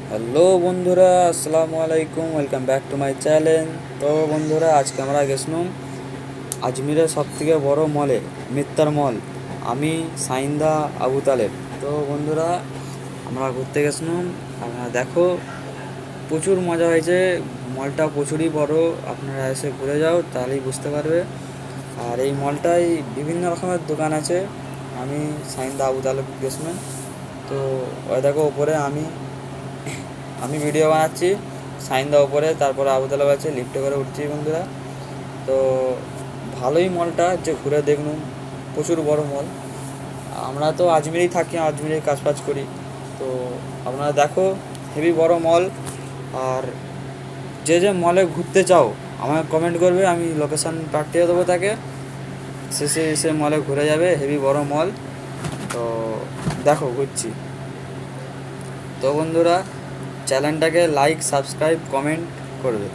Hello বন্ধুরা, আসসালামু আলাইকুম। Welcome back to my channel. তো বন্ধুরা, আজকে আমরা গেছিলাম আজমিরের সব থেকে বড় মলে, মিত্তার মল। আমি সাইন্দা আবু তালেব। তো বন্ধুরা, আমরা ঘুরতে গেছিলাম। আপনারা দেখো, প্রচুর মজা হয়েছে। মলটা প্রচুরই বড়। আপনারা এসে ঘুরে যাও, তাহলেই বুঝতে পারবে। আর এই মলটায় বিভিন্ন রকমের দোকান আছে। আমি সাইন্দা আবু তালেব গেছিলাম। তো ওই দেখো ওপরে আমি আমি ভিডিও বানাচ্ছি, সাইন্দা ওপরে, তারপরে আবুতলা আছে, লিফটে করে উঠছি বন্ধুরা। তো ভালোই মলটা, যে ঘুরে দেখলুম, প্রচুর বড় মল। আমরা তো আজমিরেই থাকি, আজমিরেই কাজ ফাজ করি। তো আপনারা দেখো, হেভি বড় মল। আর যে যে মলে ঘুরতে চাও আমাকে কমেন্ট করবে, আমি লোকেশান পাঠিয়ে দেবো তাকে। শেষে এসে মলে ঘুরে যাবে, হেভি বড় মল। তো দেখো ঘুরছি। তো বন্ধুরা, চ্যানেলটাকে লাইক, সাবস্ক্রাইব, কমেন্ট করবে।